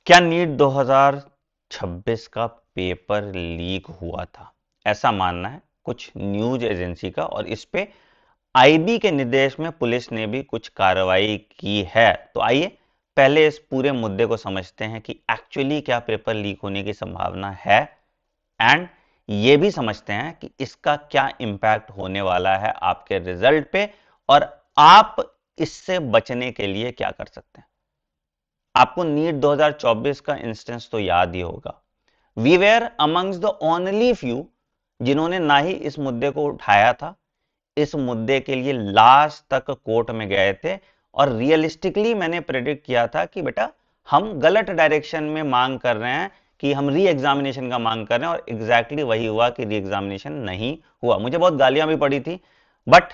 क्या नीट 2026 का paper leak हुआ था, ऐसा मानना है कुछ न्यूज एजेंसी का, और इस पे आईबी के निर्देश में पुलिस ने भी कुछ कार्रवाई की है। तो आइए पहले इस पूरे मुद्दे को समझते हैं कि एक्चुअली क्या पेपर लीक होने की संभावना है, एंड ये भी समझते हैं कि इसका क्या इंपैक्ट होने वाला है आपके रिजल्ट पे, और आप इससे बचने के लिए क्या कर सकते हैं। आपको नीट 2024 का इंस्टेंस तो याद ही होगा। We were amongst the only few जिन्होंने ना ही इस मुद्दे को उठाया था, इस मुद्दे के लिए लास्ट तक कोर्ट में गए थे, और रियलिस्टिकली मैंने प्रेडिक्ट किया था कि बेटा हम गलत डायरेक्शन में मांग कर रहे हैं, कि हम री एग्जामिनेशन का मांग कर रहे हैं, और एग्जैक्टली वही हुआ कि री एग्जामिनेशन नहीं हुआ। मुझे बहुत गालियां भी पड़ी थी, बट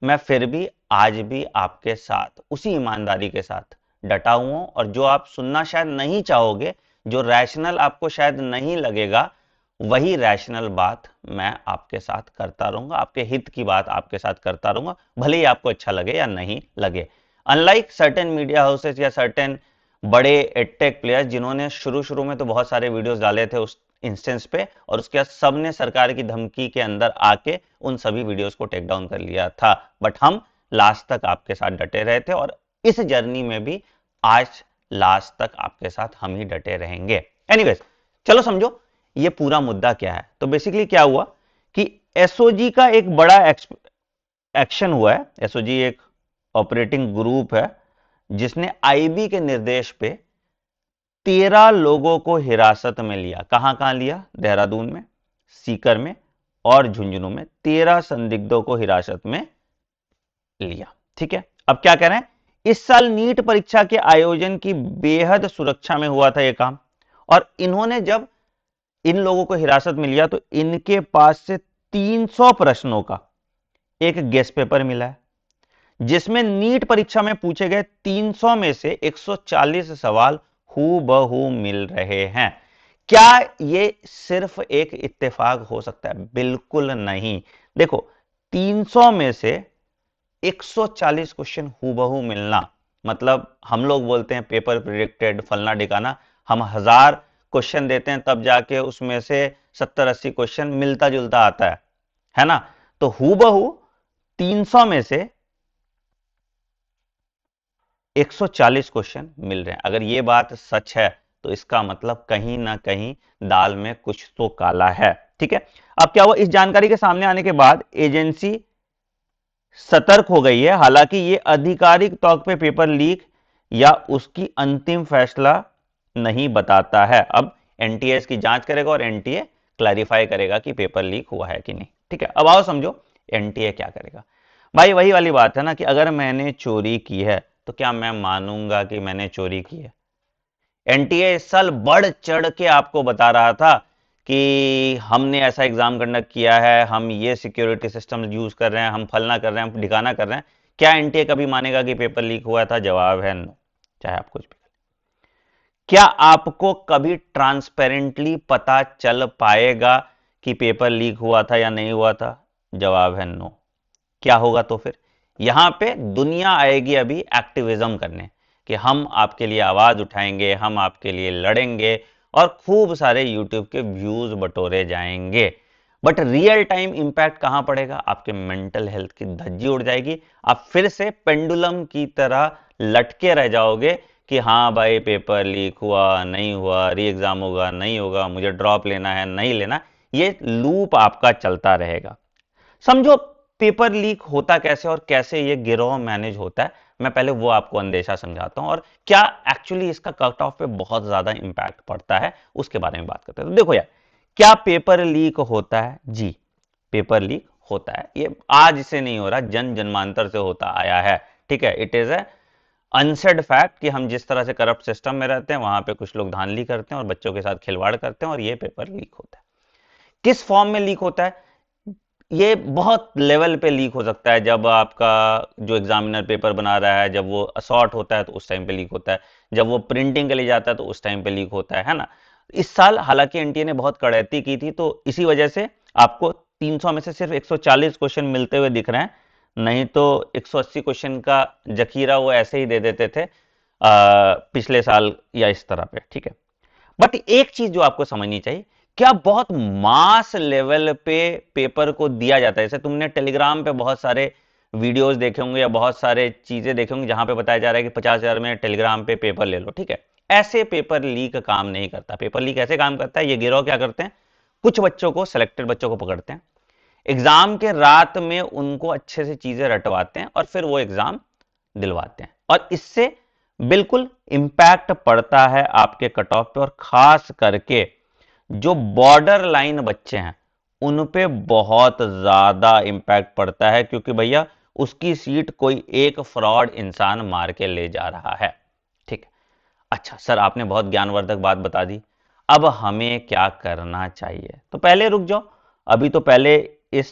मैं फिर भी आज भी आपके साथ उसी ईमानदारी के साथ डटा हुआ हूं, और जो आप सुनना शायद नहीं चाहोगे, जो रैशनल आपको शायद नहीं लगेगा, वही रैशनल बात मैं आपके साथ करता रहूंगा, आपके हित की बात आपके साथ करता रहूंगा, भले ही आपको अच्छा लगे या नहीं लगे। अनलाइक सर्टेन मीडिया हाउसेस या सर्टेन बड़े एडटेक प्लेयर्स जिन्होंने शुरू शुरू में तो बहुत सारे वीडियोस डाले थे उस इंस्टेंस पे, और उसके बाद सबने सरकार की धमकी के अंदर आके उन सभी वीडियोस को टेक डाउन कर लिया था, बट हम लास्ट तक आपके साथ डटे रहे थे, और इस जर्नी में भी आज लास्ट तक आपके साथ हम ही डटे रहेंगे। एनीवेज, चलो समझो ये पूरा मुद्दा क्या है। तो बेसिकली क्या हुआ कि एसओजी का एक बड़ा एक्शन हुआ है। एसओजी एक ऑपरेटिंग ग्रुप है जिसने आईबी के निर्देश पे 13 लोगों को हिरासत में लिया। कहां कहां लिया? देहरादून में, सीकर में और झुंझुनू में 13 संदिग्धों को हिरासत में लिया। ठीक है, अब क्या कह रहे हैं, इस साल नीट परीक्षा के आयोजन की बेहद सुरक्षा में हुआ था यह काम, और इन्होंने जब इन लोगों को हिरासत में लिया तो इनके पास से 300 प्रश्नों का एक गेस्ट पेपर मिला है, जिसमें नीट परीक्षा में पूछे गए 300 में से 140 सवाल हूबहू मिल रहे हैं। क्या ये सिर्फ एक इत्तेफाक हो सकता है? बिल्कुल नहीं। देखो, 300 में से 140 क्वेश्चन हूबहू मिलना, मतलब हम लोग बोलते हैं पेपर प्रिडिक्टेड फलना ढिकाना, हम 1000 क्वेश्चन देते हैं तब जाके उसमें से 70-80 क्वेश्चन मिलता जुलता आता है ना? तो हूबहू 300 में से 140 क्वेश्चन मिल रहे हैं। अगर ये बात सच है तो इसका मतलब कहीं ना कहीं दाल में कुछ तो काला है। ठीक है, अब क्या हुआ, इस जानकारी के सामने आने के बाद एजेंसी सतर्क हो गई है। हालांकि ये आधिकारिक तौर पे पेपर लीक या उसकी अंतिम फैसला नहीं बताता है। अब एनटीए इसकी जांच करेगा और एनटीए क्लैरिफाई करेगा कि पेपर लीक हुआ है कि नहीं। ठीक है, अब आओ समझो एनटीए क्या करेगा। भाई वही वाली बात है ना कि अगर मैंने चोरी की है तो क्या मैं मानूंगा कि मैंने चोरी की है? एनटीए इस साल बढ़ चढ़ के आपको बता रहा था कि हमने ऐसा एग्जाम कंडक्ट किया है, हम ये सिक्योरिटी सिस्टम यूज कर रहे हैं, हम फलना कर रहे हैं, हम ठिकाना कर रहे हैं। क्या एनटीए कभी मानेगा कि पेपर लीक हुआ था? जवाब है नो, चाहे आप कुछ भी। क्या आपको कभी ट्रांसपेरेंटली पता चल पाएगा कि पेपर लीक हुआ था या नहीं हुआ था? जवाब है नो। क्या होगा तो फिर? यहां पे दुनिया आएगी अभी एक्टिविज्म करने, कि हम आपके लिए आवाज उठाएंगे, हम आपके लिए लड़ेंगे, और खूब सारे यूट्यूब के व्यूज बटोरे जाएंगे। बट रियल टाइम इंपैक्ट कहां पड़ेगा? आपके मेंटल हेल्थ की धज्जी उड़ जाएगी। आप फिर से पेंडुलम की तरह लटके रह जाओगे कि हाँ भाई पेपर लीक हुआ नहीं हुआ, री एग्जाम होगा नहीं होगा, मुझे ड्रॉप लेना है नहीं लेना। ये लूप आपका चलता रहेगा। समझो पेपर लीक होता कैसे और कैसे ये गिरोह मैनेज होता है। मैं पहले वो आपको अंदेशा समझाता हूं, और क्या एक्चुअली इसका कट ऑफ पे बहुत ज्यादा इंपैक्ट पड़ता है उसके बारे में बात करते हैं। तो देखो यार, क्या पेपर लीक होता है? जी, पेपर लीक होता है। ये आज से नहीं हो रहा, जन जन्मांतर से होता आया है। ठीक है, it is a unsaid fact कि हम जिस तरह से करप्ट सिस्टम में रहते हैं वहां पे कुछ लोग धांधली करते हैं और बच्चों के साथ खिलवाड़ करते हैं, और ये पेपर लीक होता है। किस फॉर्म में लीक होता है? ये बहुत लेवल पे लीक हो सकता है। जब आपका जो एग्जामिनर पेपर बना रहा है, जब वो असॉर्ट होता है तो उस टाइम पे लीक होता है, जब वो प्रिंटिंग के लिए जाता है तो उस टाइम पे लीक होता है ना? इस साल हालांकि एनटीए ने बहुत कड़ौती की थी, तो इसी वजह से आपको 300 में से सिर्फ 140 क्वेश्चन मिलते हुए दिख रहे हैं, नहीं तो 180 क्वेश्चन का जखीरा वो ऐसे ही दे देते थे। पिछले साल या इस तरह पे, ठीक है। बट एक चीज जो आपको समझनी चाहिए, क्या बहुत मास लेवल पे पेपर को दिया जाता है? जैसे तुमने टेलीग्राम पे बहुत सारे वीडियोस देखे होंगे या बहुत सारे चीजें देखे होंगे जहां पे बताया जा रहा है कि 50,000 में टेलीग्राम पे पेपर ले लो, ठीक है। ऐसे पेपर लीक काम नहीं करता। पेपर लीक ऐसे काम करता है, ये गिरोह क्या करते हैं, कुछ बच्चों को, सिलेक्टेड बच्चों को पकड़ते हैं, एग्जाम के रात में उनको अच्छे से चीजें रटवाते हैं और फिर वो एग्जाम दिलवाते हैं, और इससे बिल्कुल इंपैक्ट पड़ता है आपके कट ऑफ पे, और खास करके जो बॉर्डर लाइन बच्चे हैं उन पे बहुत ज्यादा इंपैक्ट पड़ता है, क्योंकि भैया उसकी सीट कोई एक फ्रॉड इंसान मार के ले जा रहा है, ठीक है। अच्छा सर, आपने बहुत ज्ञानवर्धक बात बता दी, अब हमें क्या करना चाहिए? तो पहले रुक जाओ, अभी तो पहले इस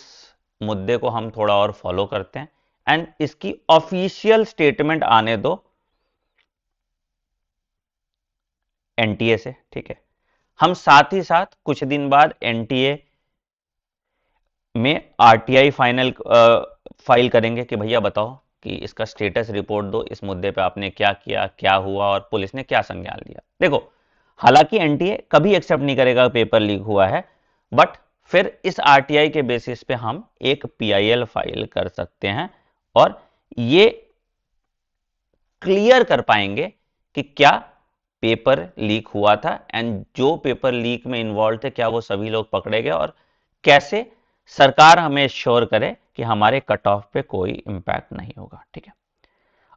मुद्दे को हम थोड़ा और फॉलो करते हैं एंड इसकी ऑफिशियल स्टेटमेंट आने दो एनटीए से, ठीक है। हम साथ ही साथ कुछ दिन बाद एनटीए में आरटीआई फाइल करेंगे कि भैया बताओ कि इसका स्टेटस रिपोर्ट दो, इस मुद्दे पे आपने क्या किया, क्या हुआ और पुलिस ने क्या संज्ञान लिया। देखो, हालांकि एनटीए कभी एक्सेप्ट नहीं करेगा पेपर लीक हुआ है, बट फिर इस आरटीआई के बेसिस पे हम एक पीआईएल फाइल कर सकते हैं और ये क्लियर कर पाएंगे कि क्या पेपर लीक हुआ था एंड जो पेपर लीक में इन्वॉल्व थे क्या वो सभी लोग पकड़े गए, और कैसे सरकार हमें श्योर करे कि हमारे कट ऑफ पे कोई इंपैक्ट नहीं होगा, ठीक है।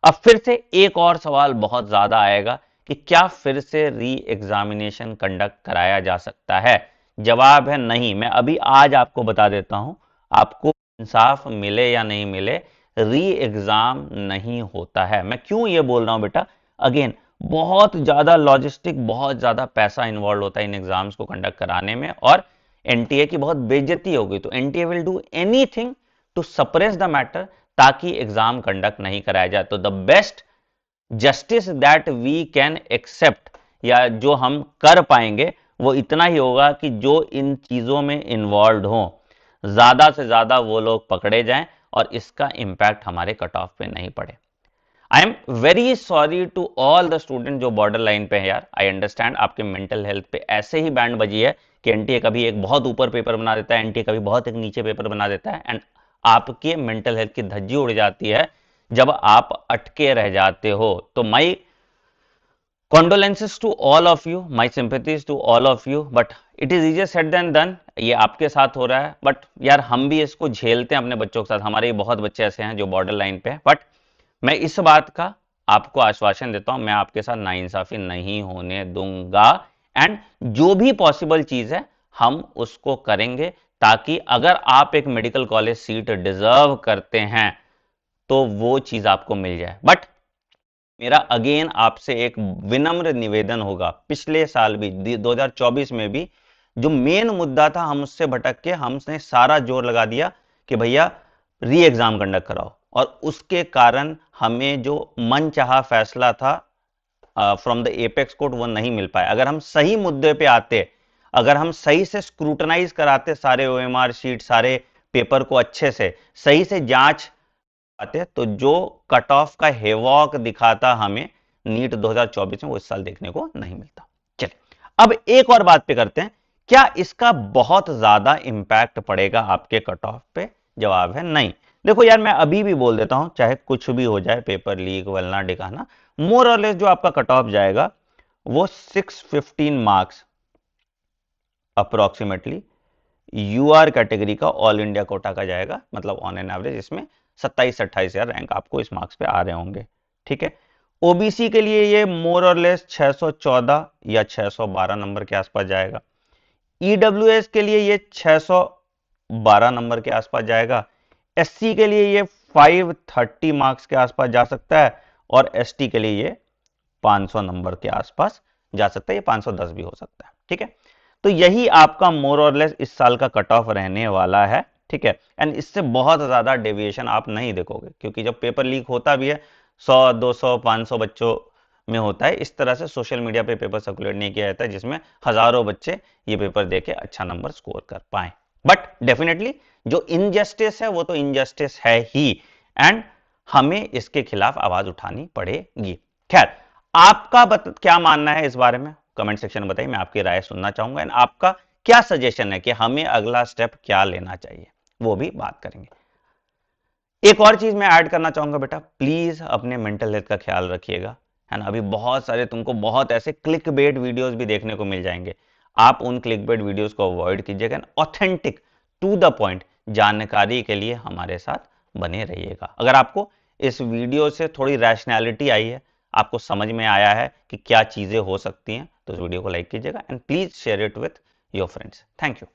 अब फिर से एक और सवाल बहुत ज्यादा आएगा कि क्या फिर से री एग्जामिनेशन कंडक्ट कराया जा सकता है? जवाब है नहीं। मैं अभी आज आपको बता देता हूं, आपको इंसाफ मिले या नहीं मिले, री एग्जाम नहीं होता है। मैं क्यों ये बोल रहा हूं बेटा, अगेन बहुत ज्यादा लॉजिस्टिक, बहुत ज्यादा पैसा इन्वॉल्व होता है इन एग्जाम्स को कंडक्ट कराने में, और एनटीए की बहुत बेइज्जती होगी, तो NTA will do anything to suppress the matter ताकि एग्जाम कंडक्ट नहीं कराया जाए। तो the best justice that we can accept, या जो हम कर पाएंगे, वो इतना ही होगा कि जो इन चीजों में इन्वॉल्व हो ज्यादा से ज्यादा वो लोग पकड़े जाएं और इसका इंपैक्ट हमारे कट ऑफ पे नहीं पड़े। I am very sorry to all the student जो बॉर्डर लाइन पे है यार। आई अंडरस्टैंड आपके मेंटल हेल्थ पे ऐसे ही बैंड बजी है कि एनटीए कभी एक बहुत ऊपर पेपर बना देता है, एनटीए कभी बहुत एक नीचे पेपर बना देता है, एंड आपके मेंटल हेल्थ की धज्जी उड़ जाती है जब आप अटके रह जाते हो। तो माई condolences to all of you, my sympathies to all of you, but it is easier said than done। ये आपके साथ हो रहा है, बट यार हम भी इसको झेलते हैं अपने बच्चों के साथ, हमारे बहुत बच्चे ऐसे हैं जो बॉर्डर लाइन पे हैं। बट मैं इस बात का आपको आश्वासन देता हूं, मैं आपके साथ नाइंसाफी नहीं होने दूंगा, एंड जो भी पॉसिबल चीज है हम उसको करेंगे, ताकि अगर आप एक मेडिकल कॉलेज सीट डिजर्व करते हैं तो वो चीज आपको मिल जाए। बट मेरा अगेन आपसे एक विनम्र निवेदन होगा, पिछले साल भी 2024 में भी जो मेन मुद्दा था हम उससे भटक के हमने सारा जोर लगा दिया कि भैया री एग्जाम कंडक्ट कराओ, और उसके कारण हमें जो मनचाहा फैसला था फ्रॉम द एपेक्स कोर्ट वो नहीं मिल पाया। अगर हम सही मुद्दे पे आते, अगर हम सही से स्क्रूटनाइज कराते सारे ओएमआर शीट, सारे पेपर को अच्छे से सही से जांच आते, तो जो कट ऑफ का हेवॉक दिखाता हमें नीट 2024 में वो इस साल देखने को नहीं मिलता। चलिए अब एक और बात पे करते हैं, क्या इसका बहुत ज्यादा इंपैक्ट पड़ेगा आपके कट ऑफ पे? जवाब है नहीं। देखो यार, मैं अभी भी बोल देता हूं, चाहे कुछ भी हो जाए, पेपर लीक वलना डिकाना, मोर और लेस जो आपका कट ऑफ जाएगा वो 615 मार्क्स अप्रोक्सीमेटली यूआर कैटेगरी का ऑल इंडिया कोटा का जाएगा, मतलब ऑन एन एवरेज इसमें 27-28 हजार रैंक आपको इस मार्क्स पे आ रहे होंगे, ठीक है। ओबीसी के लिए ये मोर और लेस 614 या 612 नंबर के आसपास जाएगा। ईडब्ल्यूएस के लिए ये 612 नंबर के आसपास जाएगा। एससी के लिए ये 530 मार्क्स के आसपास जा सकता है, और एसटी के लिए ये 500 नंबर के आसपास जा सकता है, ये 510 भी हो सकता है, ठीक है। तो यही आपका मोर और लेस इस साल का कट ऑफ रहने वाला है, ठीक है। एंड इससे बहुत ज्यादा डेविएशन आप नहीं देखोगे, क्योंकि जब पेपर लीक होता भी है 100, 200, 500 बच्चों में होता है, इस तरह से सोशल मीडिया पे पेपर सर्कुलेट नहीं किया जाता है जिसमें हजारों बच्चे ये पेपर देके अच्छा नंबर स्कोर कर पाए। बट डेफिनेटली जो इनजस्टिस है वो तो इनजस्टिस है ही, एंड हमें इसके खिलाफ आवाज उठानी पड़ेगी। खैर, आपका क्या मानना है इस बारे में कमेंट सेक्शन में बताइए, मैं आपकी राय सुनना चाहूंगा। एंड आपका क्या सजेशन है कि हमें अगला स्टेप क्या लेना चाहिए, वो भी बात करेंगे। एक और चीज मैं ऐड करना चाहूंगा बेटा, प्लीज अपने मेंटल हेल्थ का ख्याल रखिएगा, है ना। अभी बहुत सारे तुमको बहुत ऐसे क्लिक बेट वीडियोस भी देखने को मिल जाएंगे, आप उन क्लिक बेट वीडियोस को अवॉइड कीजिएगा। ऑथेंटिक टू द पॉइंट जानकारी के लिए हमारे साथ बने रहिएगा। अगर आपको इस वीडियो से थोड़ी रैशनैलिटी आई है, आपको समझ में आया है कि क्या चीजें हो सकती हैं, तो इस वीडियो को लाइक कीजिएगा and please share it with your friends. Thank you.